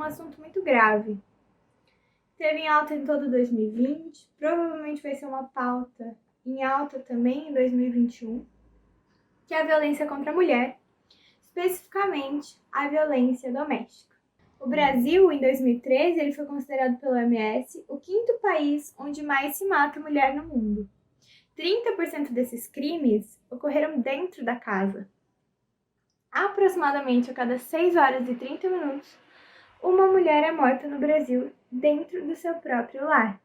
assunto muito grave. Teve em alta em todo 2020, provavelmente vai ser uma pauta em alta também em 2021, que é a violência contra a mulher, especificamente a violência doméstica. O Brasil, em 2013, ele foi considerado pelo OMS o quinto país onde mais se mata mulher no mundo. 30% desses crimes ocorreram dentro da casa. Aproximadamente a cada 6 horas e 30 minutos, uma mulher é morta no Brasil dentro do seu próprio lar.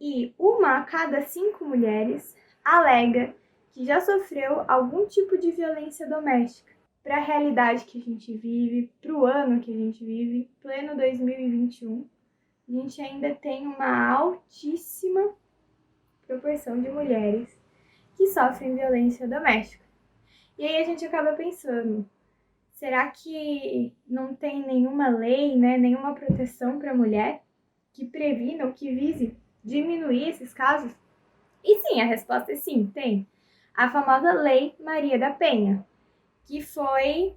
E uma a cada 5 mulheres alega que já sofreu algum tipo de violência doméstica. Para a realidade que a gente vive, para o ano que a gente vive, pleno 2021, a gente ainda tem uma altíssima proporção de mulheres que sofrem violência doméstica. E aí a gente acaba pensando, será que não tem nenhuma lei, nenhuma proteção para a mulher que previna ou que vise diminuir esses casos? E sim, a resposta é sim, tem. A famosa Lei Maria da Penha, que foi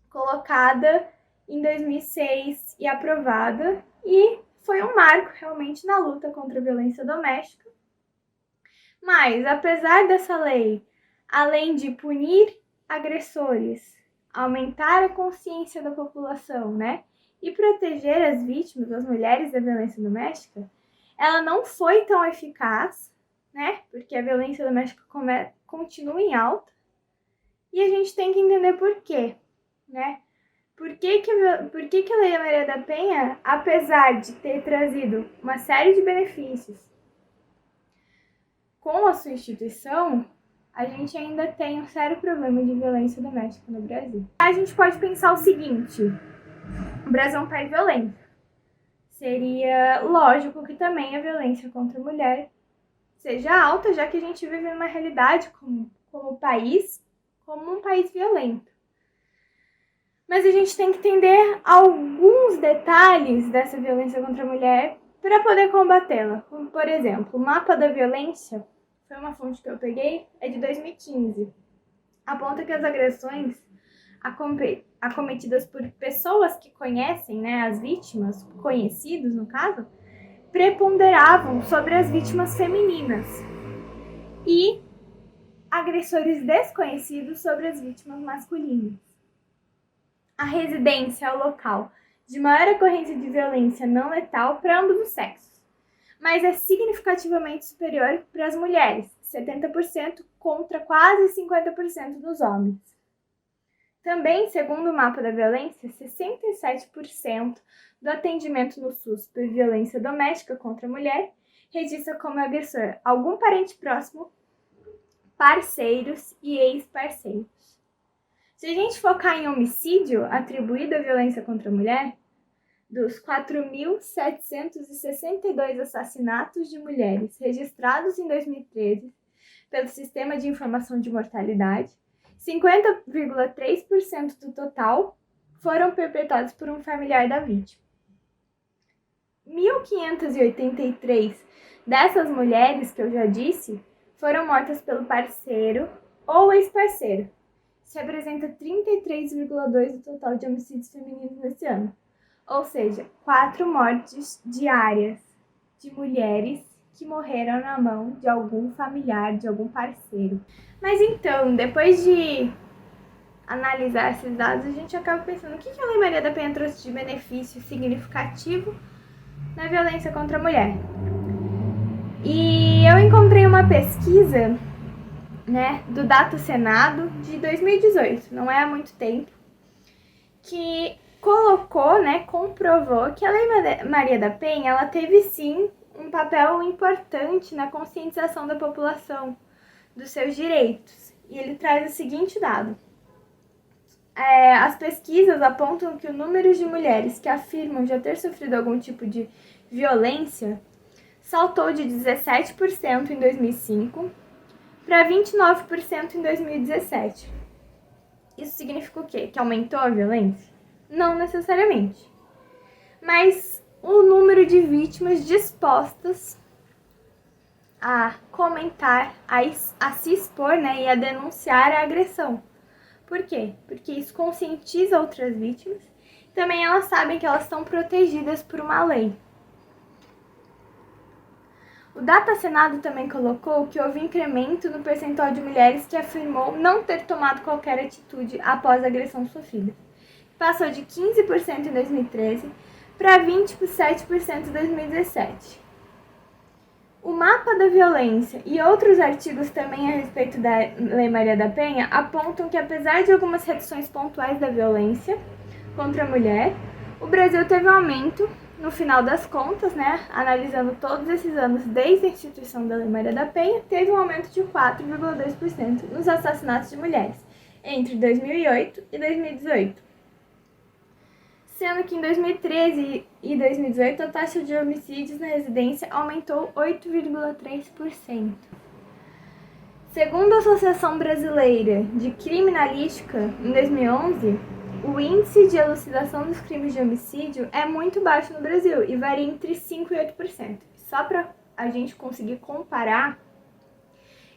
colocada em 2006 e aprovada, e foi um marco realmente na luta contra a violência doméstica. Mas, apesar dessa lei, além de punir agressores, aumentar a consciência da população, e proteger as vítimas, as mulheres da violência doméstica, ela não foi tão eficaz, porque a violência doméstica continua em alta, e a gente tem que entender por quê, Por que a Lei Maria da Penha, apesar de ter trazido uma série de benefícios com a sua instituição, a gente ainda tem um sério problema de violência doméstica no Brasil. A gente pode pensar o seguinte: o Brasil é um país violento. Seria lógico que também a violência contra a mulher seja alta, já que a gente vive numa realidade como país, como um país violento. Mas a gente tem que entender alguns detalhes dessa violência contra a mulher para poder combatê-la. Como, por exemplo, o mapa da violência, foi uma fonte que eu peguei, é de 2015. Aponta que as agressões acometidas por pessoas que conhecem, as vítimas, conhecidos no caso, preponderavam sobre as vítimas femininas e agressores desconhecidos sobre as vítimas masculinas. A residência é o local de maior ocorrência de violência não letal para ambos os sexos, mas é significativamente superior para as mulheres, 70% contra quase 50% dos homens. Também, segundo o mapa da violência, 67% do atendimento no SUS por violência doméstica contra a mulher registra como agressor algum parente próximo, parceiros e ex-parceiros. Se a gente focar em homicídio atribuído à violência contra a mulher, dos 4.762 assassinatos de mulheres registrados em 2013 pelo Sistema de Informação de Mortalidade, 50,3% do total foram perpetrados por um familiar da vítima. 1.583 dessas mulheres, que eu já disse, foram mortas pelo parceiro ou ex-parceiro. Isso representa 33,2% do total de homicídios femininos nesse ano. Ou seja, 4 mortes diárias de mulheres que morreram na mão de algum familiar, de algum parceiro. Mas então, depois de analisar esses dados, a gente acaba pensando o que a Lei Maria da Penha trouxe de benefício significativo na violência contra a mulher. E eu encontrei uma pesquisa do Data Senado de 2018, não é há muito tempo, que comprovou que a Lei Maria da Penha, ela teve sim um papel importante na conscientização da população dos seus direitos. E ele traz o seguinte dado: as pesquisas apontam que o número de mulheres que afirmam já ter sofrido algum tipo de violência saltou de 17% em 2005 para 29% em 2017. Isso significa o quê? Que aumentou a violência? Não necessariamente. Mas o número de vítimas dispostas a comentar, a se expor, e a denunciar a agressão. Por quê? Porque isso conscientiza outras vítimas. também elas sabem que elas estão protegidas por uma lei. O Data Senado também colocou que houve incremento no percentual de mulheres que afirmou não ter tomado qualquer atitude após a agressão sofrida. Passou de 15% em 2013 para 27% em 2017. O mapa da violência e outros artigos também a respeito da Lei Maria da Penha apontam que, apesar de algumas reduções pontuais da violência contra a mulher, o Brasil teve um aumento no final das contas, né, analisando todos esses anos desde a instituição da Lei Maria da Penha, teve um aumento de 4,2% nos assassinatos de mulheres entre 2008 e 2018. Sendo que em 2013 e 2018 a taxa de homicídios na residência aumentou 8,3%. Segundo a Associação Brasileira de Criminalística, em 2011, o índice de elucidação dos crimes de homicídio é muito baixo no Brasil e varia entre 5% e 8%. Só para a gente conseguir comparar,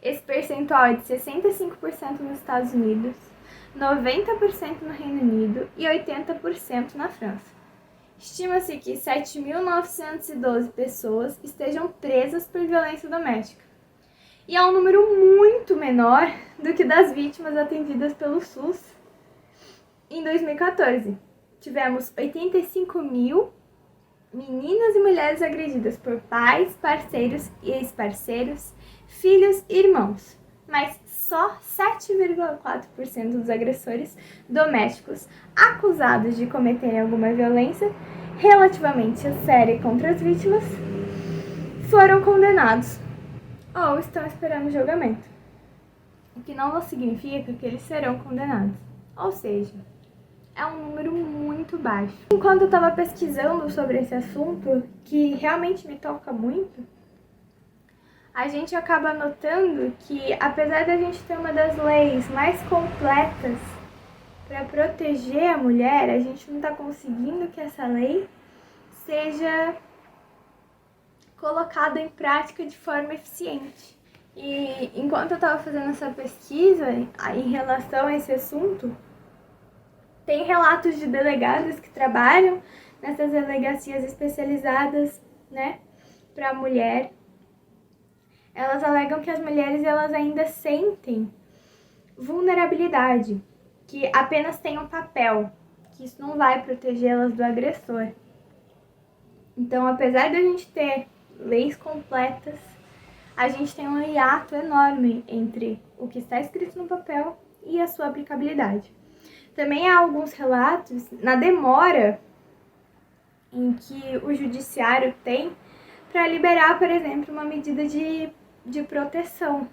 esse percentual é de 65% nos Estados Unidos, 90% no Reino Unido e 80% na França. Estima-se que 7.912 pessoas estejam presas por violência doméstica. E é um número muito menor do que das vítimas atendidas pelo SUS. Em 2014, tivemos 85 mil meninas e mulheres agredidas por pais, parceiros e ex-parceiros, filhos e irmãos, mas só 7,4% dos agressores domésticos acusados de cometerem alguma violência relativamente séria contra as vítimas foram condenados ou estão esperando julgamento, o que não significa que eles serão condenados, ou seja, é um número muito baixo. Enquanto eu estava pesquisando sobre esse assunto, que realmente me toca muito, a gente acaba notando que, apesar da gente ter uma das leis mais completas para proteger a mulher, a gente não está conseguindo que essa lei seja colocada em prática de forma eficiente. E enquanto eu estava fazendo essa pesquisa em relação a esse assunto, tem relatos de delegadas que trabalham nessas delegacias especializadas, né, para a mulher. Elas alegam que as mulheres elas ainda sentem vulnerabilidade, que apenas tem um papel, que isso não vai protegê-las do agressor. Então, apesar de a gente ter leis completas, a gente tem um hiato enorme entre o que está escrito no papel e a sua aplicabilidade. Também há alguns relatos na demora em que o judiciário tem para liberar, por exemplo, uma medida de proteção.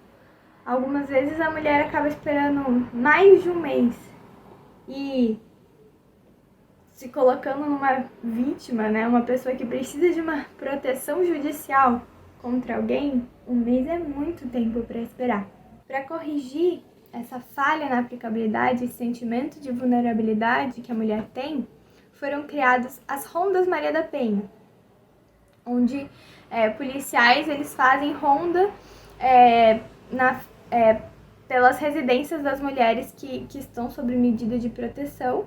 Algumas vezes a mulher acaba esperando mais de um mês e se colocando numa vítima, né, uma pessoa que precisa de uma proteção judicial contra alguém, um mês é muito tempo para esperar. Para corrigir essa falha na aplicabilidade e sentimento de vulnerabilidade que a mulher tem, foram criadas as Rondas Maria da Penha, onde policiais eles fazem ronda pelas residências das mulheres que estão sob medida de proteção.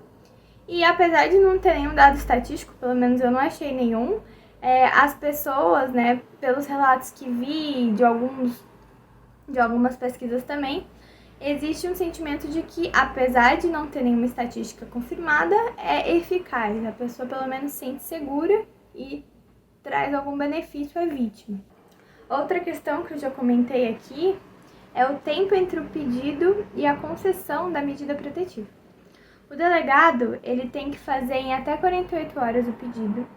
E apesar de não ter nenhum dado estatístico, pelo menos eu não achei nenhum, as pessoas, né, pelos relatos que vi de algumas pesquisas também, existe um sentimento de que, apesar de não ter nenhuma estatística confirmada, é eficaz. A pessoa pelo menos se sente segura e traz algum benefício à vítima. Outra questão que eu já comentei aqui é o tempo entre o pedido e a concessão da medida protetiva. O delegado ele tem que fazer em até 48 horas o pedido,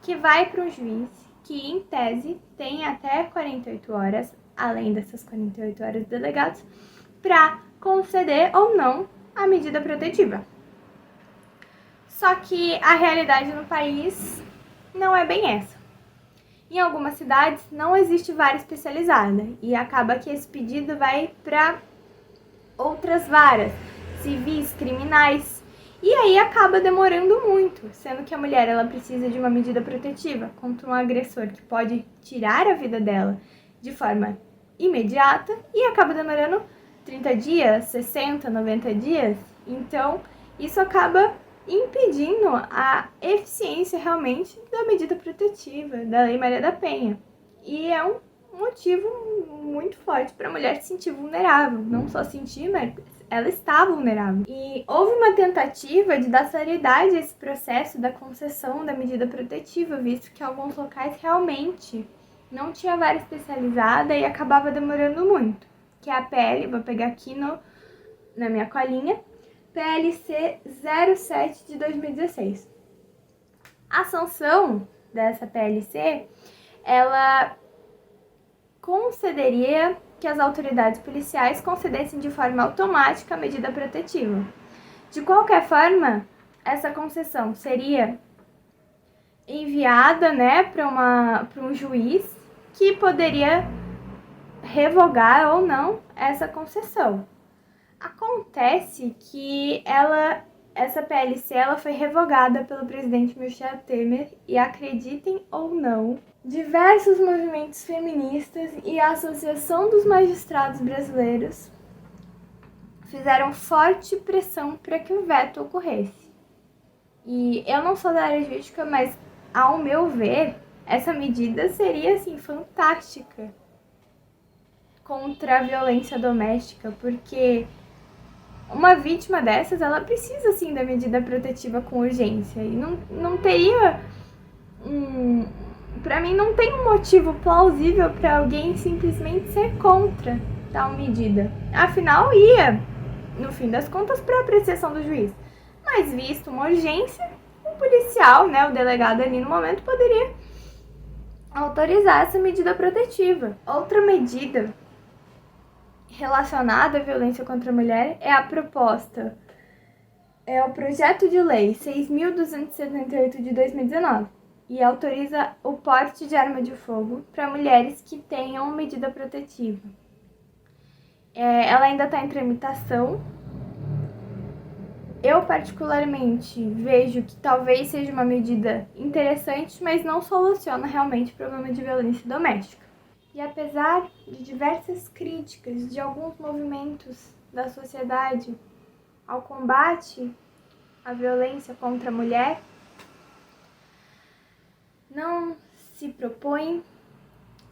que vai para um juiz, que em tese tem até 48 horas, além dessas 48 horas do delegado, para conceder ou não a medida protetiva. Só que a realidade no país não é bem essa. Em algumas cidades não existe vara especializada e acaba que esse pedido vai para outras varas, civis, criminais, e aí acaba demorando muito, sendo que a mulher ela precisa de uma medida protetiva contra um agressor que pode tirar a vida dela de forma imediata e acaba demorando 30 dias, 60, 90 dias. Então, isso acaba impedindo a eficiência realmente da medida protetiva, da Lei Maria da Penha. E é um motivo muito forte para a mulher se sentir vulnerável, não só sentir, mas ela está vulnerável. E houve uma tentativa de dar seriedade a esse processo da concessão da medida protetiva, visto que alguns locais realmente não tinha vara especializada e acabava demorando muito. Que é a PL, vou pegar aqui na minha colinha, PLC 07 de 2016. A sanção dessa PLC, ela concederia que as autoridades policiais concedessem de forma automática a medida protetiva. De qualquer forma, essa concessão seria enviada, para um juiz que poderia revogar ou não essa concessão. Acontece que essa PLC ela foi revogada pelo presidente Michel Temer e, acreditem ou não, diversos movimentos feministas e a Associação dos Magistrados Brasileiros fizeram forte pressão para que o veto ocorresse. E eu não sou da área jurídica, mas ao meu ver, essa medida seria assim fantástica contra a violência doméstica, porque uma vítima dessas, ela precisa sim da medida protetiva com urgência e não teria para mim não tem um motivo plausível para alguém simplesmente ser contra tal medida. Afinal, ia, no fim das contas, para apreciação do juiz. Mas visto uma urgência, o policial, o delegado ali no momento, poderia autorizar essa medida protetiva. Outra medida relacionada à violência contra a mulher é o projeto de lei 6.278 de 2019 e autoriza o porte de arma de fogo para mulheres que tenham medida protetiva. Ela ainda está em tramitação. Eu, particularmente, vejo que talvez seja uma medida interessante, mas não soluciona realmente o problema de violência doméstica. E apesar de diversas críticas de alguns movimentos da sociedade ao combate à violência contra a mulher, não se propõe,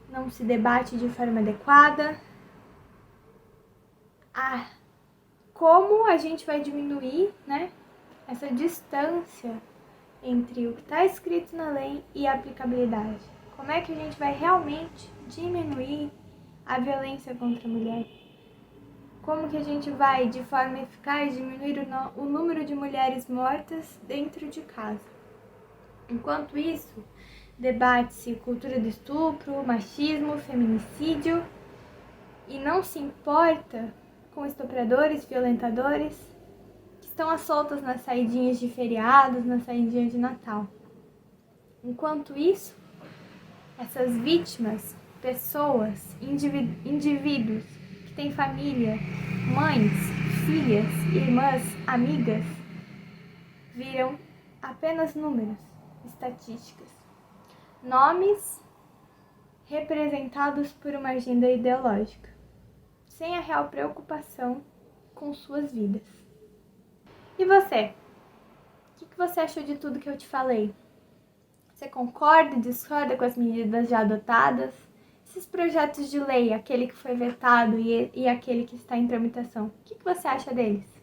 não se debate de forma adequada como a gente vai diminuir, essa distância entre o que está escrito na lei e a aplicabilidade. Como é que a gente vai realmente diminuir a violência contra a mulher? Como que a gente vai, de forma eficaz, diminuir o número de mulheres mortas dentro de casa? Enquanto isso, debate-se cultura do estupro, machismo, feminicídio e não se importa com estupradores, violentadores que estão às soltas nas saidinhas de feriados, nas saidinhas de Natal. Enquanto isso, essas vítimas, pessoas, indivíduos que têm família, mães, filhas, irmãs, amigas, viram apenas números, estatísticas, nomes representados por uma agenda ideológica, sem a real preocupação com suas vidas. E você? O que você achou de tudo que eu te falei? Você concorda e discorda com as medidas já adotadas? Esses projetos de lei, aquele que foi vetado e aquele que está em tramitação, o que você acha deles?